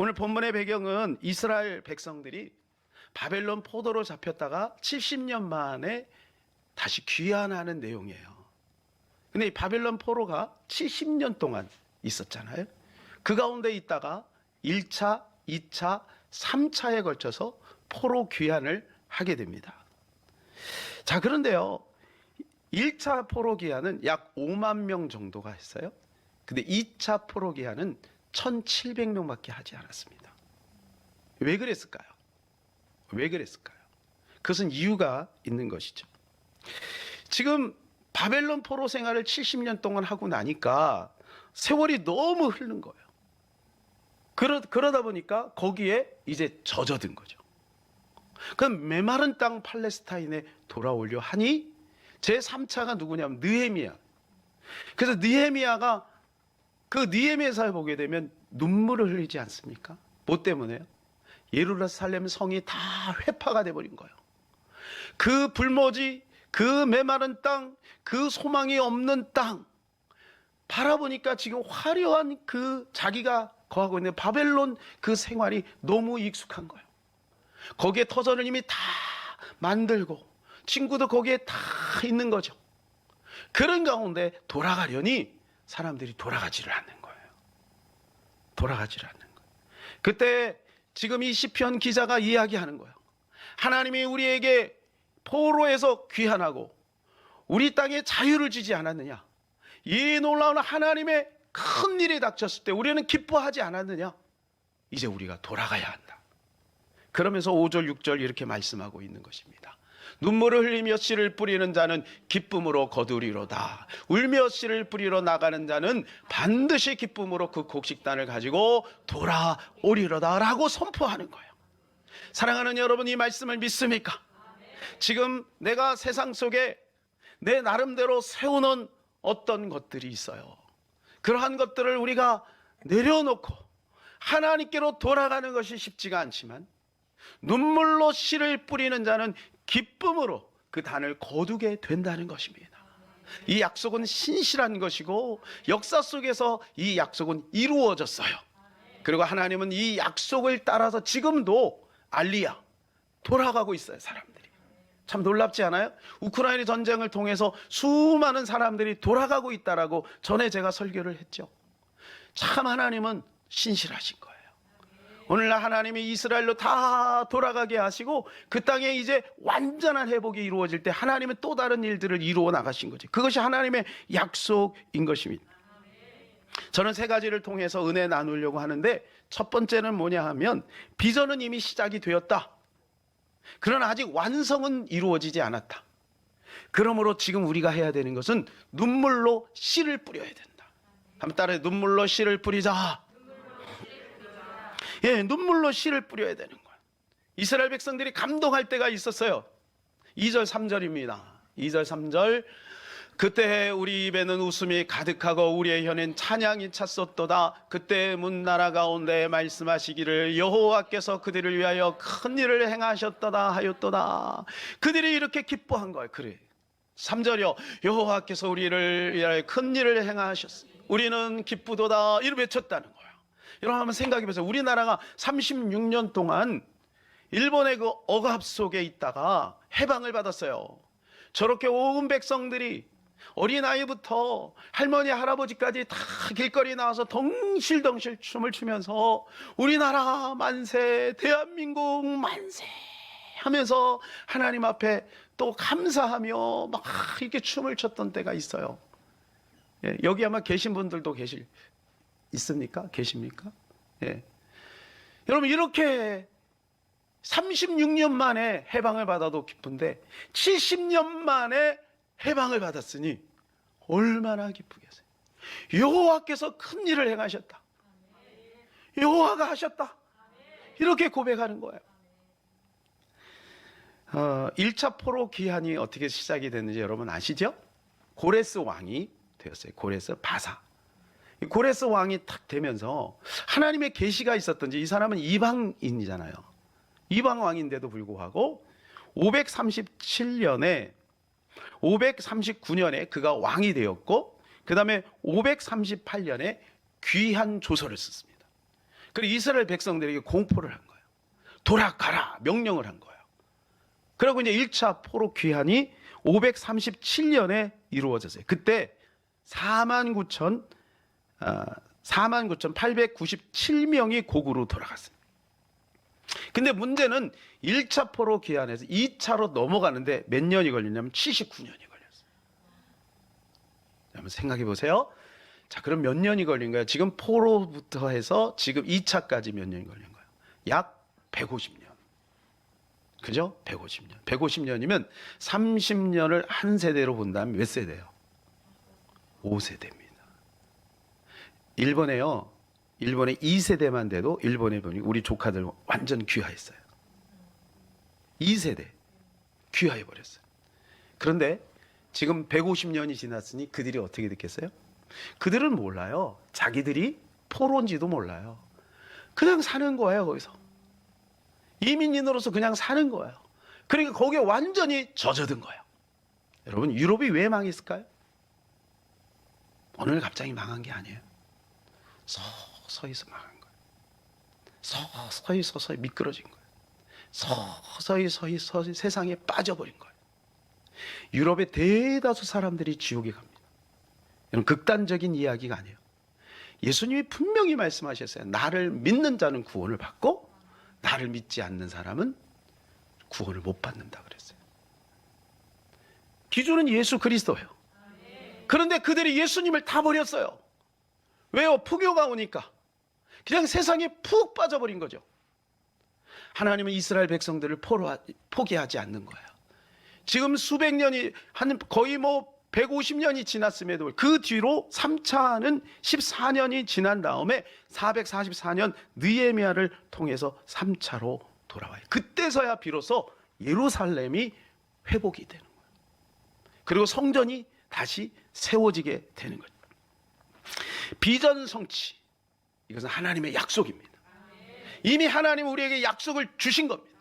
오늘 본문의 배경은 이스라엘 백성들이 바벨론 포로로 잡혔다가 70년 만에 다시 귀환하는 내용이에요. 근데 이 바벨론 포로가 70년 동안 있었잖아요. 그 가운데 있다가 1차, 2차, 3차에 걸쳐서 포로 귀환을 하게 됩니다. 자, 그런데요, 1차 포로 귀환은 약 5만 명 정도가 했어요. 근데 2차 포로 귀환은 1,700명밖에 하지 않았습니다. 왜 그랬을까요? 왜 그랬을까요? 그것은 이유가 있는 것이죠. 지금 바벨론 포로 생활을 70년 동안 하고 나니까 세월이 너무 흐른 거예요. 그러다 보니까 거기에 이제 젖어든 거죠. 그럼 메마른 땅 팔레스타인에 돌아오려 하니 제3차가 누구냐면 느헤미야. 그래서 느헤미야가 그 느헤미야서에 보게 되면 눈물을 흘리지 않습니까? 뭐 때문에요? 예루살렘 성이 다 회파가 돼버린 거예요. 그 불모지, 그 메마른 땅, 그 소망이 없는 땅 바라보니까 지금 화려한 그 자기가 거하고 있는 바벨론 그 생활이 너무 익숙한 거예요. 거기에 터전을 이미 다 만들고 친구도 거기에 다 있는 거죠. 그런 가운데 돌아가려니 사람들이 돌아가지를 않는 거예요. 돌아가지를 않는 거예요. 그때 지금 이 시편 기자가 이야기하는 거예요. 하나님이 우리에게 포로에서 귀환하고 우리 땅에 자유를 주지 않았느냐? 이 놀라운 하나님의 큰 일이 닥쳤을 때 우리는 기뻐하지 않았느냐? 이제 우리가 돌아가야 한다. 그러면서 5절 6절 이렇게 말씀하고 있는 것입니다. 눈물을 흘리며 씨를 뿌리는 자는 기쁨으로 거두리로다. 울며 씨를 뿌리러 나가는 자는 반드시 기쁨으로 그 곡식단을 가지고 돌아오리로다 라고 선포하는 거예요. 사랑하는 여러분, 이 말씀을 믿습니까? 지금 내가 세상 속에 내 나름대로 세우는 어떤 것들이 있어요. 그러한 것들을 우리가 내려놓고 하나님께로 돌아가는 것이 쉽지가 않지만 눈물로 씨를 뿌리는 자는 기쁨으로 그 단을 거두게 된다는 것입니다. 이 약속은 신실한 것이고 역사 속에서 이 약속은 이루어졌어요. 그리고 하나님은 이 약속을 따라서 지금도 알리야 돌아가고 있어요. 사람들이 참 놀랍지 않아요? 우크라이나 전쟁을 통해서 수많은 사람들이 돌아가고 있다라고 전에 제가 설교를 했죠. 참 하나님은 신실하신 거예요. 오늘날 하나님이 이스라엘로 다 돌아가게 하시고 그 땅에 이제 완전한 회복이 이루어질 때 하나님은 또 다른 일들을 이루어 나가신 거죠. 그것이 하나님의 약속인 것입니다. 저는 세 가지를 통해서 은혜 나누려고 하는데, 첫 번째는 뭐냐 하면 비전은 이미 시작이 되었다. 그러나 아직 완성은 이루어지지 않았다. 그러므로 지금 우리가 해야 되는 것은 눈물로 씨를 뿌려야 된다. 한번 따라해. 눈물로 씨를 뿌리자. 예, 눈물로 씨를 뿌려야 되는 거예요. 이스라엘 백성들이 감동할 때가 있었어요. 2절 3절입니다. 2절 3절. 그때 우리 입에는 웃음이 가득하고 우리의 혀는 찬양이 찼었도다. 그때 문나라 가운데 말씀하시기를 여호와께서 그들을 위하여 큰 일을 행하셨도다 하였도다. 그들이 이렇게 기뻐한 거예요. 그래. 3절이요. 여호와께서 우리를 위하여 큰 일을 행하셨습니다. 우리는 기쁘도다. 이렇게 외쳤다는 거예요. 여러분 한번 생각해 보세요. 우리나라가 36년 동안 일본의 그 억압 속에 있다가 해방을 받았어요. 저렇게 온 백성들이 어린아이부터 할머니 할아버지까지 다 길거리에 나와서 덩실덩실 춤을 추면서 우리나라 만세, 대한민국 만세 하면서 하나님 앞에 또 감사하며 막 이렇게 춤을 췄던 때가 있어요. 예, 여기 아마 계신 분들도 있습니까? 계십니까? 예. 여러분 이렇게 36년 만에 해방을 받아도 기쁜데 70년 만에 해방을 받았으니 얼마나 기쁘겠어요. 여호와께서 큰 일을 행하셨다. 여호와가 하셨다. 이렇게 고백하는 거예요. 1차 포로 귀환이 어떻게 시작이 됐는지 여러분 아시죠? 고레스 왕이 되었어요. 고레스 바사. 고레스 왕이 탁 되면서 하나님의 계시가 있었던지, 이 사람은 이방인이잖아요. 이방 왕인데도 불구하고 539년에 그가 왕이 되었고, 그 다음에 538년에 귀한 조서를 썼습니다. 그리고 이스라엘 백성들에게 공포를 한 거예요. 돌아가라 명령을 한 거예요. 그리고 이제 1차 포로 귀환이 537년에 이루어졌어요. 그때 49,897명이 고국으로 돌아갔어요. 근데 문제는 1차 포로 귀환에서 2차로 넘어가는데 몇 년이 걸리냐면 79년이 걸렸어요. 한번 생각해 보세요. 자, 그럼 몇 년이 걸린 거예요? 지금 포로부터 해서 지금 2차까지 몇 년이 걸린 거예요? 약 150년. 그죠? 150년. 150년이면 30년을 한 세대로 본다면 몇 세대예요? 5세대입니다. 일본에 2세대만 돼도 일본에 보니 우리 조카들 완전 귀화했어요. 2세대 귀화해 버렸어요. 그런데 지금 150년이 지났으니 그들이 어떻게 됐겠어요? 그들은 몰라요. 자기들이 포로인지도 몰라요. 그냥 사는 거예요. 거기서 이민인으로서 그냥 사는 거예요. 그러니까 거기에 완전히 젖어든 거예요. 여러분, 유럽이 왜 망했을까요? 오늘 갑자기 망한 게 아니에요. 서서히서 망한 거예요. 서서히 미끄러진 거예요. 서서히 세상에 빠져버린 거예요. 유럽의 대다수 사람들이 지옥에 갑니다. 이런 극단적인 이야기가 아니에요. 예수님이 분명히 말씀하셨어요. 나를 믿는 자는 구원을 받고 나를 믿지 않는 사람은 구원을 못 받는다 그랬어요. 기준은 예수 그리스도예요. 그런데 그들이 예수님을 다 버렸어요. 왜요? 포교가 오니까 그냥 세상에 푹 빠져버린 거죠. 하나님은 이스라엘 백성들을 포기하지 않는 거예요. 지금 수백 년이 거의 150년이 지났음에도 그 뒤로 3차는 14년이 지난 다음에 444년 느헤미야를 통해서 3차로 돌아와요. 그때서야 비로소 예루살렘이 회복이 되는 거예요. 그리고 성전이 다시 세워지게 되는 거죠. 비전 성취, 이것은 하나님의 약속입니다. 이미 하나님은 우리에게 약속을 주신 겁니다.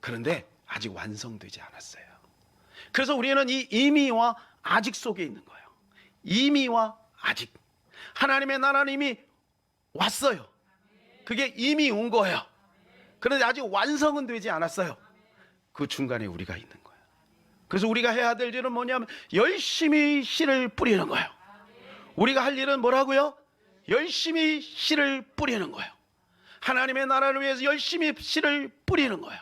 그런데 아직 완성되지 않았어요. 그래서 우리는 이 이미와 아직 속에 있는 거예요. 이미와 아직. 하나님의 나라는 이미 왔어요. 그게 이미 온 거예요. 그런데 아직 완성은 되지 않았어요. 그 중간에 우리가 있는 거예요. 그래서 우리가 해야 될 일은 뭐냐면 열심히 씨를 뿌리는 거예요. 우리가 할 일은 뭐라고요? 열심히 씨를 뿌리는 거예요. 하나님의 나라를 위해서 열심히 씨를 뿌리는 거예요.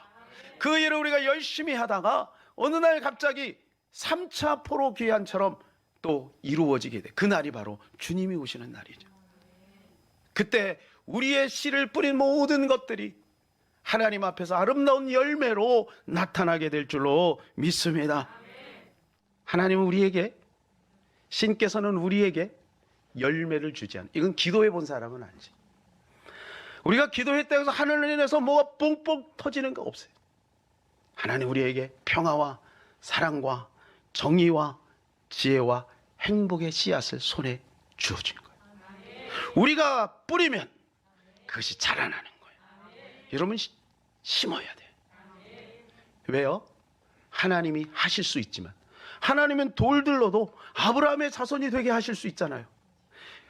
그 일을 우리가 열심히 하다가 어느 날 갑자기 3차 포로 귀환처럼 또 이루어지게 돼. 그날이 바로 주님이 오시는 날이죠. 그때 우리의 씨를 뿌린 모든 것들이 하나님 앞에서 아름다운 열매로 나타나게 될 줄로 믿습니다. 하나님은 우리에게, 신께서는 우리에게 열매를 주지 않아요. 이건 기도해 본 사람은 알지. 우리가 기도했다고 해서 하늘을 인해서 뭐가 뽕뽕 터지는 거 없어요. 하나님 우리에게 평화와 사랑과 정의와 지혜와 행복의 씨앗을 손에 주어준 거예요. 우리가 뿌리면 그것이 자라나는 거예요. 여러분, 심어야 돼요. 왜요? 하나님이 하실 수 있지만, 하나님은 돌들로도 아브라함의 자손이 되게 하실 수 있잖아요.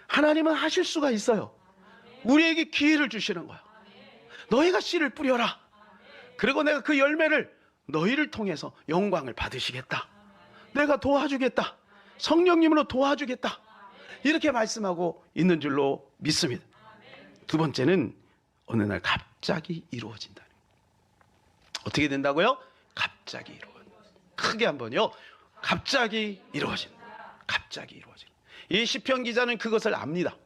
하나님은 하실 수가 있어요. 우리에게 기회를 주시는 거예요. 너희가 씨를 뿌려라. 그리고 내가 그 열매를 너희를 통해서 영광을 받으시겠다. 내가 도와주겠다. 성령님으로 도와주겠다. 이렇게 말씀하고 있는 줄로 믿습니다. 두 번째는 어느 날 갑자기 이루어진다. 어떻게 된다고요? 갑자기 이루어진다. 크게 한번요. 갑자기 이루어진다. 갑자기 이루어진다. 이 시편 기자는 그것을 압니다.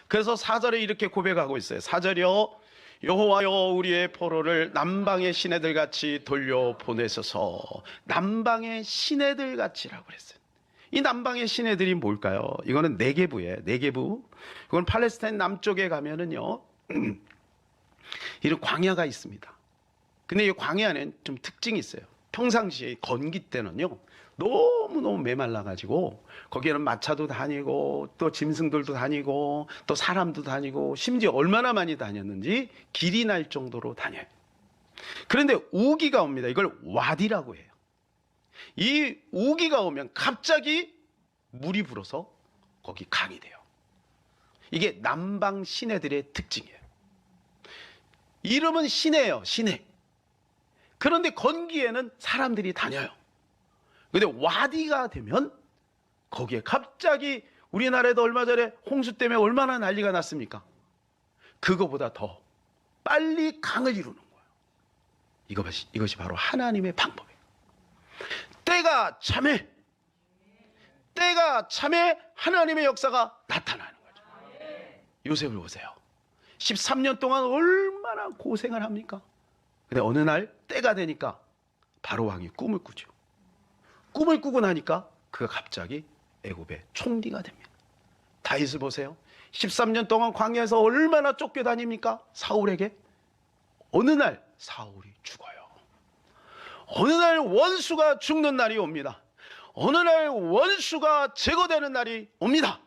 그래서 4절에 이렇게 고백하고 있어요. 4절이요. 여호와여, 우리의 포로를 남방의 시내들 같이 돌려보내소서. 남방의 시내들 같이라고 그랬어요. 이 남방의 시내들이 뭘까요? 이거는 네게부예요. 네게부. 이건 팔레스타인 남쪽에 가면은요, 이런 광야가 있습니다. 근데 이 광야는 좀 특징이 있어요. 평상시에 건기 때는요, 너무너무 메말라가지고 거기에는 마차도 다니고 또 짐승들도 다니고 또 사람도 다니고 심지어 얼마나 많이 다녔는지 길이 날 정도로 다녀요. 그런데 우기가 옵니다. 이걸 와디라고 해요. 이 우기가 오면 갑자기 물이 불어서 거기 강이 돼요. 이게 남방 시내들의 특징이에요. 이름은 시내예요. 시내. 그런데 건기에는 사람들이 다녀요. 근데 와디가 되면 거기에 갑자기 우리나라에도 얼마 전에 홍수 때문에 얼마나 난리가 났습니까? 그거보다 더 빨리 강을 이루는 거예요. 이것이 바로 하나님의 방법이에요. 때가 참에 하나님의 역사가 나타나는 거죠. 요셉을 보세요. 13년 동안 얼마나 고생을 합니까? 근데 어느 날 때가 되니까 바로 왕이 꿈을 꾸죠. 꿈을 꾸고 나니까 그가 갑자기 애굽의 총리가 됩니다. 다윗을 보세요. 13년 동안 광야에서 얼마나 쫓겨다닙니까? 사울에게. 어느 날 사울이 죽어요. 어느 날 원수가 죽는 날이 옵니다. 어느 날 원수가 제거되는 날이 옵니다.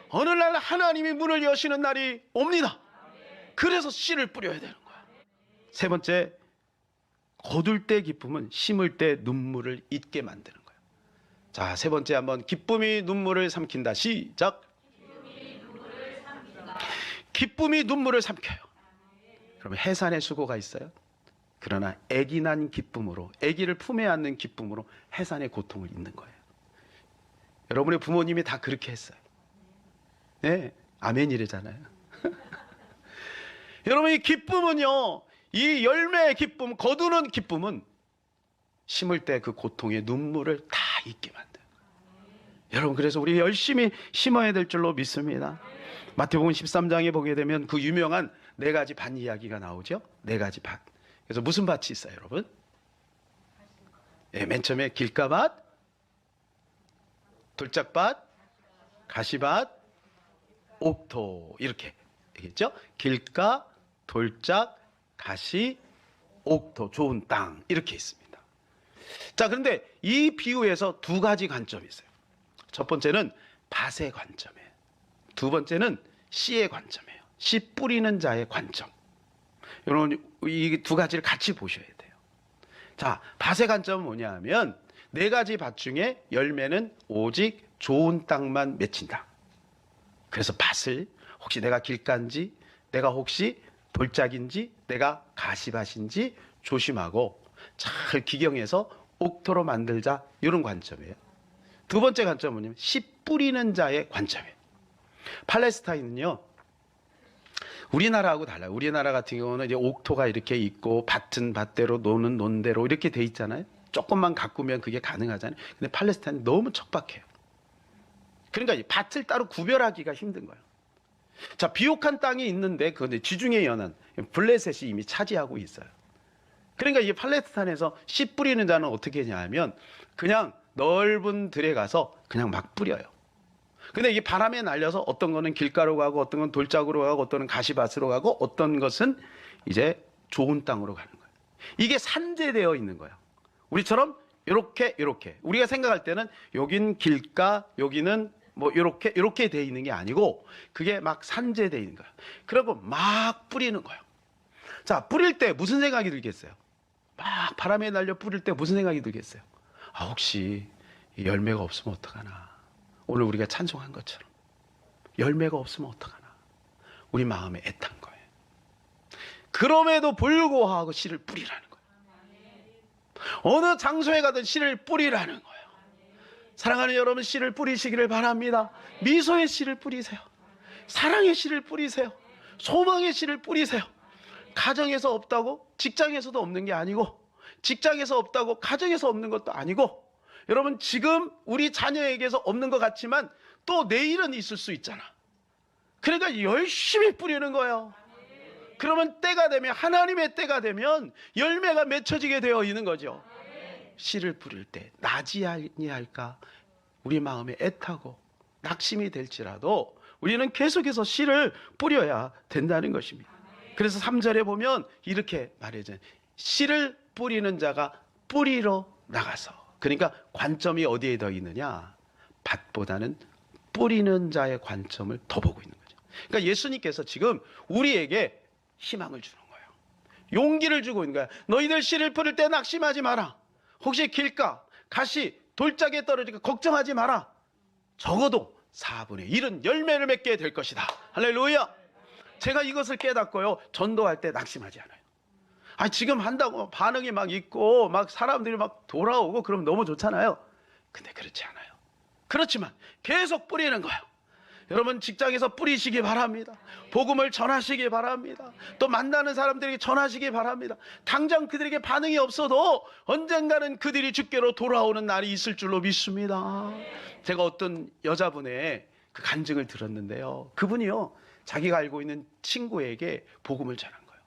어느 날 하나님이 문을 여시는 날이 옵니다. 그래서 씨를 뿌려야 되는 거예요. 세 번째, 거둘 때 기쁨은 심을 때 눈물을 잊게 만드는 거예요. 자, 세 번째 한번 기쁨이 눈물을 삼킨다. 시작. 기쁨이 눈물을 삼켜요. 그러면 해산의 수고가 있어요. 그러나 아기 난 기쁨으로, 아기를 품에 안는 기쁨으로 해산의 고통을 잊는 거예요. 여러분의 부모님이 다 그렇게 했어요. 네, 아멘이래잖아요. 여러분, 이 기쁨은요, 이 열매의 기쁨, 거두는 기쁨은 심을 때 그 고통의 눈물을 다 잊게 만들어요. 여러분, 그래서 우리 열심히 심어야 될 줄로 믿습니다. 마태복음 13장에 보게 되면 그 유명한 네 가지 밭 이야기가 나오죠. 네 가지 밭. 그래서 무슨 밭이 있어요, 여러분? 네, 맨 처음에 길가밭, 돌짝밭, 가시밭, 옥토, 이렇게 되겠죠? 길가, 돌짝, 가시, 옥토, 좋은 땅, 이렇게 있습니다. 자, 그런데 이 비유에서 두 가지 관점이 있어요. 첫 번째는 밭의 관점이에요. 두 번째는 씨의 관점이에요. 씨 뿌리는 자의 관점. 여러분, 이 두 가지를 같이 보셔야 돼요. 자, 밭의 관점은 뭐냐 하면 네 가지 밭 중에 열매는 오직 좋은 땅만 맺힌다. 그래서 밭을 혹시 내가 길가인지, 내가 혹시 돌짝인지, 내가 가시밭인지 조심하고 잘 기경해서 옥토로 만들자, 이런 관점이에요. 두 번째 관점은 뭐냐면 씨 뿌리는 자의 관점이에요. 팔레스타인은요, 우리나라하고 달라요. 우리나라 같은 경우는 이제 옥토가 이렇게 있고 밭은 밭대로 노는 논대로 이렇게 돼 있잖아요. 조금만 가꾸면 그게 가능하잖아요. 근데 팔레스타인은 너무 척박해요. 그러니까 이 밭을 따로 구별하기가 힘든 거예요. 자, 비옥한 땅이 있는데 그런데 지중해 연안 블레셋이 이미 차지하고 있어요. 그러니까 이 팔레스타인에서 씨 뿌리는 자는 어떻게 하냐 하면 그냥 넓은 들에 가서 그냥 막 뿌려요. 근데 이게 바람에 날려서 어떤 거는 길가로 가고 어떤 건 돌짝으로 가고 어떤 건 가시밭으로 가고 어떤 것은 이제 좋은 땅으로 가는 거예요. 이게 산재되어 있는 거예요. 우리처럼 이렇게 우리가 생각할 때는 여긴 길가, 여기는 뭐 이렇게 돼 있는 게 아니고 그게 막 산재되어 있는 거예요. 그리고 막 뿌리는 거예요. 자, 뿌릴 때 무슨 생각이 들겠어요? 막 바람에 날려 뿌릴 때 무슨 생각이 들겠어요? 아, 혹시 열매가 없으면 어떡하나? 오늘 우리가 찬송한 것처럼 열매가 없으면 어떡하나? 우리 마음에 애탄 거예요. 그럼에도 불구하고 씨를 뿌리라는 거예요. 어느 장소에 가든 씨를 뿌리라는 거예요. 사랑하는 여러분, 씨를 뿌리시기를 바랍니다. 미소의 씨를 뿌리세요. 사랑의 씨를 뿌리세요. 소망의 씨를 뿌리세요. 가정에서 없다고 직장에서도 없는 게 아니고, 직장에서 없다고 가정에서 없는 것도 아니고, 여러분, 지금 우리 자녀에게서 없는 것 같지만 또 내일은 있을 수 있잖아. 그러니까 열심히 뿌리는 거예요. 그러면 때가 되면, 하나님의 때가 되면 열매가 맺혀지게 되어 있는 거죠. 씨를 뿌릴 때 나지 아니할까 우리 마음에 애타고 낙심이 될지라도 우리는 계속해서 씨를 뿌려야 된다는 것입니다. 그래서 3절에 보면 이렇게 말해줘요. 씨를 뿌리는 자가 뿌리러 나가서. 그러니까 관점이 어디에 더 있느냐? 밭보다는 뿌리는 자의 관점을 더 보고 있는 거죠. 그러니까 예수님께서 지금 우리에게 희망을 주는 거예요. 용기를 주고 있는 거예요. 너희들 씨를 뿌릴 때 낙심하지 마라. 혹시 길가, 가시, 돌짝에 떨어지니까 걱정하지 마라. 적어도 4분의 1은 열매를 맺게 될 것이다. 할렐루야. 제가 이것을 깨닫고요, 전도할 때 낙심하지 않아요. 아, 지금 한다고 반응이 막 있고 막 사람들이 막 돌아오고 그러면 너무 좋잖아요. 근데 그렇지 않아요. 그렇지만 계속 뿌리는 거예요. 여러분, 직장에서 뿌리시기 바랍니다. 복음을 전하시기 바랍니다. 또 만나는 사람들에게 전하시기 바랍니다. 당장 그들에게 반응이 없어도 언젠가는 그들이 주께로 돌아오는 날이 있을 줄로 믿습니다. 제가 어떤 여자분의 그 간증을 들었는데요, 그분이요, 자기가 알고 있는 친구에게 복음을 전한 거예요.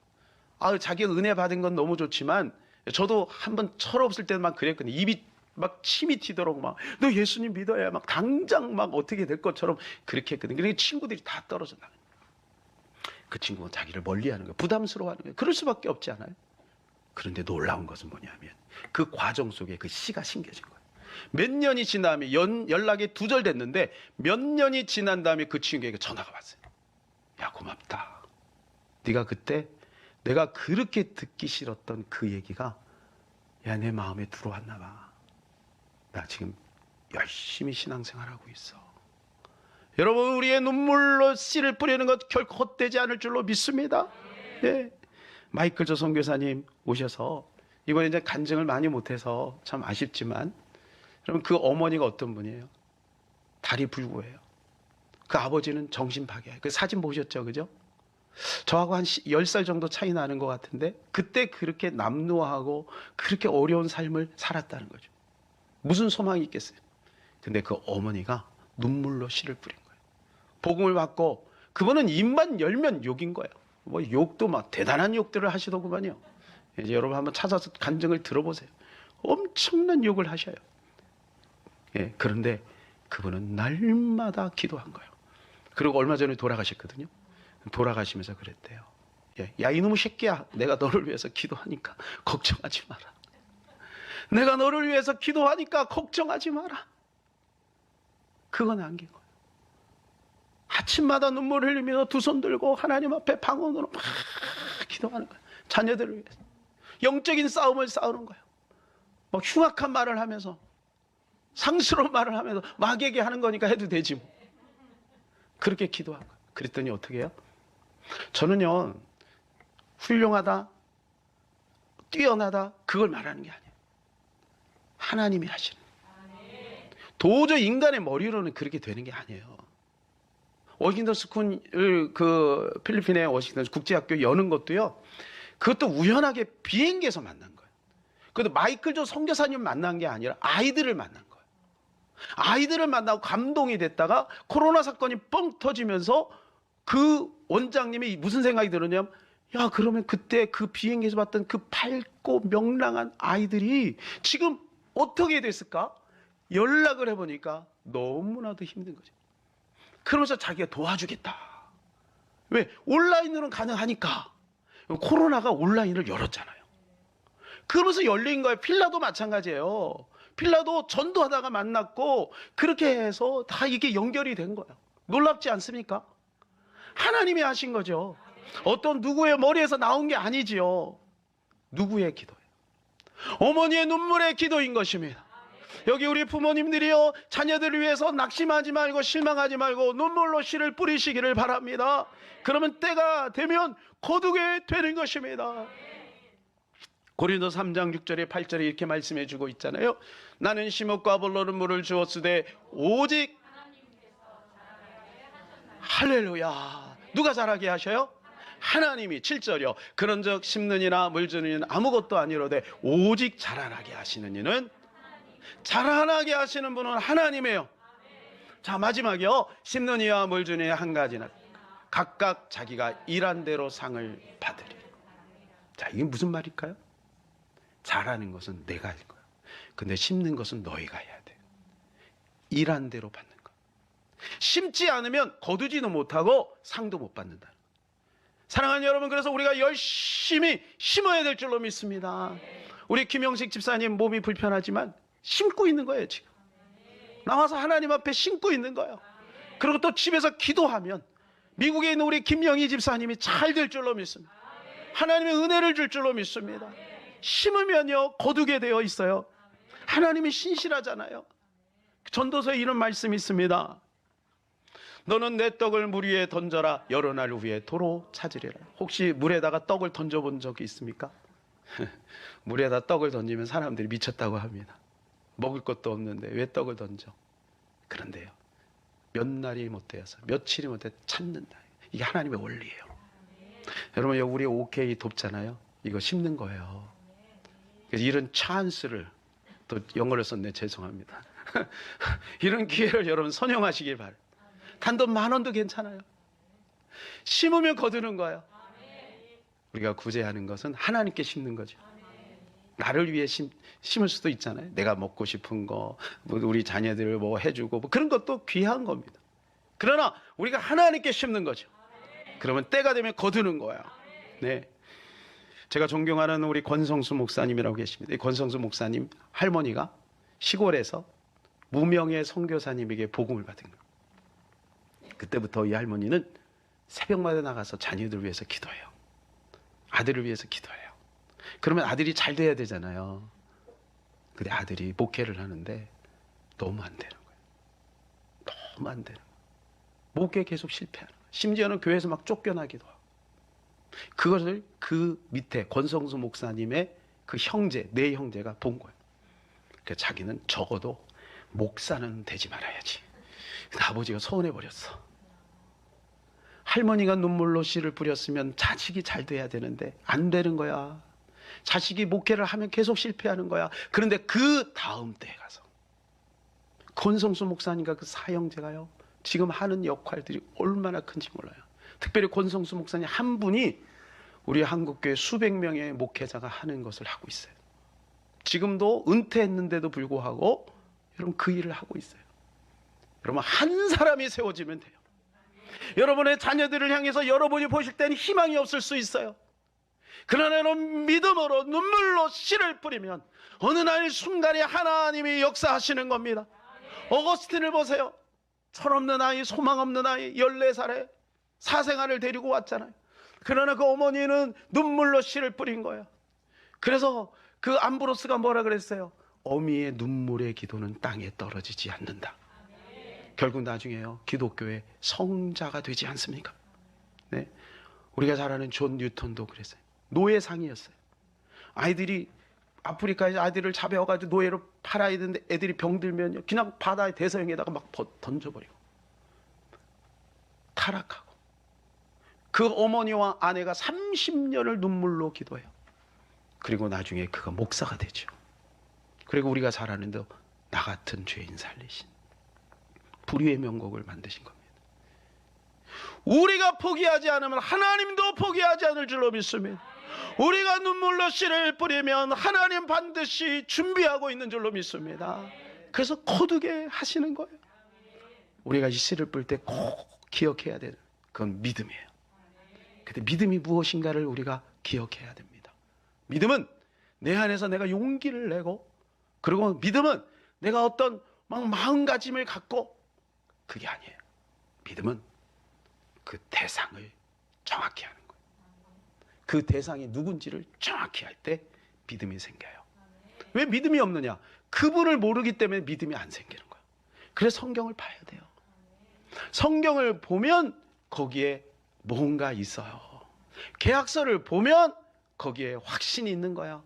아, 자기가 은혜 받은 건 너무 좋지만 저도 한번 철없을 때만 그랬거든요. 입이 막 침이 튀도록 막 너 예수님 믿어야 막 당장 막 어떻게 될 것처럼 그렇게 했거든요. 그러니까 친구들이 다 떨어졌나. 그 친구는 자기를 멀리하는 거예요. 부담스러워하는 거예요. 그럴 수밖에 없지 않아요? 그런데 놀라운 것은 뭐냐면 그 과정 속에 그 씨가 심겨진 거예요. 몇 년이 지난 다음에 연락이 두절됐는데 몇 년이 지난 다음에 그 친구에게 전화가 왔어요. 야, 고맙다. 네가 그때 내가 그렇게 듣기 싫었던 그 얘기가 야, 내 마음에 들어왔나 봐. 나 지금 열심히 신앙생활하고 있어. 여러분, 우리의 눈물로 씨를 뿌리는 것 결코 헛되지 않을 줄로 믿습니다. 예. 마이클 조 선교사님 오셔서 이번에 이제 간증을 많이 못해서 참 아쉽지만, 여러분, 그 어머니가 어떤 분이에요? 다리 불구예요. 그 아버지는 정신파괴예요. 그 사진 보셨죠, 그죠? 저하고 한 10살 정도 차이 나는 것 같은데 그때 그렇게 남루하고 그렇게 어려운 삶을 살았다는 거죠. 무슨 소망이 있겠어요? 근데 그 어머니가 눈물로 씨를 뿌린 거예요. 복음을 받고 그분은 입만 열면 욕인 거예요. 뭐 욕도 막 대단한 욕들을 하시더구만요. 이제 여러분 한번 찾아서 간증을 들어보세요. 엄청난 욕을 하셔요. 예, 그런데 그분은 날마다 기도한 거예요. 그리고 얼마 전에 돌아가셨거든요. 돌아가시면서 그랬대요. 예, 야, 이놈의 새끼야, 내가 너를 위해서 기도하니까 걱정하지 마라. 내가 너를 위해서 기도하니까 걱정하지 마라. 그건 안긴 거예요. 아침마다 눈물 흘리면서 두 손 들고 하나님 앞에 방언으로 막 기도하는 거예요. 자녀들을 위해서. 영적인 싸움을 싸우는 거예요. 막 흉악한 말을 하면서, 상스러운 말을 하면서 마귀에게 하는 거니까 해도 되지 뭐. 그렇게 기도한 거예요. 그랬더니 어떻게 해요? 저는요, 훌륭하다, 뛰어나다, 그걸 말하는 게 아니에요. 하나님이 하시는 거예요. 도저히 인간의 머리로는 그렇게 되는 게 아니에요. 워싱턴 스쿨을, 그 필리핀의 워싱턴 국제학교 여는 것도요, 그것도 우연하게 비행기에서 만난 거예요. 그래도 마이클 조 선교사님 만난 게 아니라 아이들을 만난 거예요. 아이들을 만나고 감동이 됐다가 코로나 사건이 뻥 터지면서 그 원장님이 무슨 생각이 들었냐면, 야, 그러면 그때 그 비행기에서 봤던 그 밝고 명랑한 아이들이 지금 어떻게 됐을까? 연락을 해보니까 너무나도 힘든 거죠. 그러면서 자기가 도와주겠다. 왜? 온라인으로는 가능하니까. 코로나가 온라인을 열었잖아요. 그러면서 열린 거예요. 필라도 마찬가지예요. 필라도 전도하다가 만났고 그렇게 해서 다 이게 연결이 된 거예요. 놀랍지 않습니까? 하나님이 하신 거죠. 어떤 누구의 머리에서 나온 게 아니지요. 누구의 기도예요? 어머니의 눈물의 기도인 것입니다. 여기 우리 부모님들이요, 자녀들을 위해서 낙심하지 말고 실망하지 말고 눈물로 씨를 뿌리시기를 바랍니다. 그러면 때가 되면 거두게 되는 것입니다. 고린도 3장 6절에 8절에 이렇게 말씀해 주고 있잖아요. 나는 심었고 아볼로는 물을 주었으되 오직 할렐루야. 누가 자라게 하셔요? 하나님이. 7절이요. 그런즉 심는 이나 물 주는 이는 아무것도 아니로되 오직 자라나게 하시는 이는, 자라나게 하시는 분은 하나님이에요. 자, 마지막이요. 심는 이와 물 주는 이 한 가지는 각각 자기가 일한 대로 상을 받으리. 자, 이게 무슨 말일까요? 자라는 것은 내가 할 거야. 근데 심는 것은 너희가 해야 돼. 일한 대로 받는 거. 심지 않으면 거두지도 못하고 상도 못 받는다. 사랑하는 여러분, 그래서 우리가 열심히 심어야 될 줄로 믿습니다. 우리 김영식 집사님 몸이 불편하지만 심고 있는 거예요. 지금 나와서 하나님 앞에 심고 있는 거예요. 그리고 또 집에서 기도하면 미국에 있는 우리 김영희 집사님이 잘 될 줄로 믿습니다. 하나님의 은혜를 줄 줄로 믿습니다. 심으면요 거두게 되어 있어요. 하나님이 신실하잖아요. 전도서에 이런 말씀이 있습니다. 너는 내 떡을 물 위에 던져라. 여러 날 후에 도로 찾으리라. 혹시 물에다가 떡을 던져본 적이 있습니까? 물에다 떡을 던지면 사람들이 미쳤다고 합니다. 먹을 것도 없는데 왜 떡을 던져? 그런데요, 몇 날이 못 되어서 며칠이 못 돼 찾는다. 이게 하나님의 원리예요. 여러분, 우리 OK 돕잖아요. 이거 심는 거예요. 그래서 이런 찬스를, 또 영어를 썼네, 죄송합니다. 이런 기회를 여러분 선용하시길 바랍니다. 단돈 10,000원도 괜찮아요. 심으면 거두는 거예요. 우리가 구제하는 것은 하나님께 심는 거죠. 나를 위해 심을 수도 있잖아요. 내가 먹고 싶은 거, 우리 자녀들을 뭐 해주고, 뭐 그런 것도 귀한 겁니다. 그러나 우리가 하나님께 심는 거죠. 그러면 때가 되면 거두는 거야. 네. 제가 존경하는 우리 권성수 목사님이라고 계십니다. 이 권성수 목사님 할머니가 시골에서 무명의 선교사님에게 복음을 받은 거예요. 그때부터 이 할머니는 새벽마다 나가서 자녀들을 위해서 기도해요. 아들을 위해서 기도해요. 그러면 아들이 잘 돼야 되잖아요. 근데 아들이 목회를 하는데 너무 안 되는 거예요. 너무 안 되는 거예요. 목회 계속 실패하는 거예요. 심지어는 교회에서 막 쫓겨나기도 하고. 그것을 그 밑에 권성수 목사님의 그 형제, 네 형제가 본 거예요. 그래서 자기는 적어도 목사는 되지 말아야지. 근데 아버지가 서운해버렸어. 할머니가 눈물로 씨를 뿌렸으면 자식이 잘 돼야 되는데 안 되는 거야. 자식이 목회를 하면 계속 실패하는 거야. 그런데 그 다음 때에 가서 권성수 목사님과 그 사형제가요, 지금 하는 역할들이 얼마나 큰지 몰라요. 특별히 권성수 목사님 한 분이 우리 한국교회 수백 명의 목회자가 하는 것을 하고 있어요. 지금도 은퇴했는데도 불구하고 여러분 그 일을 하고 있어요. 여러분, 한 사람이 세워지면 돼요. 여러분의 자녀들을 향해서 여러분이 보실 때는 희망이 없을 수 있어요. 그러나 여러분, 믿음으로 눈물로 씨를 뿌리면 어느 날 순간에 하나님이 역사하시는 겁니다. 어거스틴을 보세요. 철없는 아이, 소망 없는 아이, 14살에 사생아를 데리고 왔잖아요. 그러나 그 어머니는 눈물로 씨를 뿌린 거예요. 그래서 그 암브로스가 뭐라 그랬어요? 어미의 눈물의 기도는 땅에 떨어지지 않는다. 결국 나중에요, 기독교의 성자가 되지 않습니까? 네, 우리가 잘 아는 존 뉴턴도 그랬어요. 노예상이었어요. 아이들이 아프리카에서 아이들을 잡아가지고 노예로 팔아야 되는데 애들이 병들면요, 그냥 바다의 대서양에다가 막 던져버리고 타락하고. 그 어머니와 아내가 30년을 눈물로 기도해요. 그리고 나중에 그가 목사가 되죠. 그리고 우리가 잘 아는데 나 같은 죄인 살리신 불의의 명곡을 만드신 겁니다. 우리가 포기하지 않으면 하나님도 포기하지 않을 줄로 믿습니다. 우리가 눈물로 씨를 뿌리면 하나님 반드시 준비하고 있는 줄로 믿습니다. 그래서 거두게 하시는 거예요. 우리가 이 씨를 뿌릴 때 꼭 기억해야 되는, 그건 믿음이에요. 근데 믿음이 무엇인가를 우리가 기억해야 됩니다. 믿음은 내 안에서 내가 용기를 내고, 그리고 믿음은 내가 어떤 막 마음가짐을 갖고, 그게 아니에요. 믿음은 그 대상을 정확히 하는 거예요. 그 대상이 누군지를 정확히 할 때 믿음이 생겨요. 왜 믿음이 없느냐? 그분을 모르기 때문에 믿음이 안 생기는 거예요. 그래서 성경을 봐야 돼요. 성경을 보면 거기에 뭔가 있어요. 계약서를 보면 거기에 확신이 있는 거야.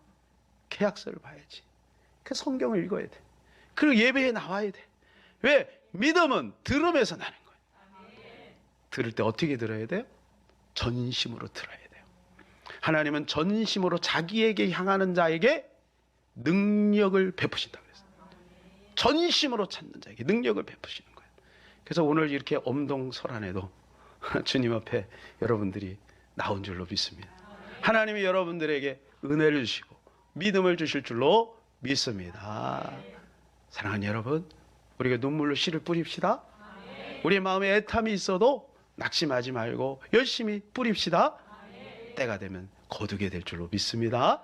계약서를 봐야지. 그 성경을 읽어야 돼. 그리고 예배에 나와야 돼. 왜? 믿음은 들음에서 나는 거예요. 들을 때 어떻게 들어야 돼요? 전심으로 들어야 돼요. 하나님은 전심으로 자기에게 향하는 자에게 능력을 베푸신다고 그랬어요. 전심으로 찾는 자에게 능력을 베푸시는 거예요. 그래서 오늘 이렇게 엄동설안에도 주님 앞에 여러분들이 나온 줄로 믿습니다. 하나님이 여러분들에게 은혜를 주시고 믿음을 주실 줄로 믿습니다. 사랑하는 여러분, 우리가 눈물로 씨를 뿌립시다. 우리의 마음에 애탐이 있어도 낙심하지 말고 열심히 뿌립시다. 때가 되면 거두게 될 줄로 믿습니다.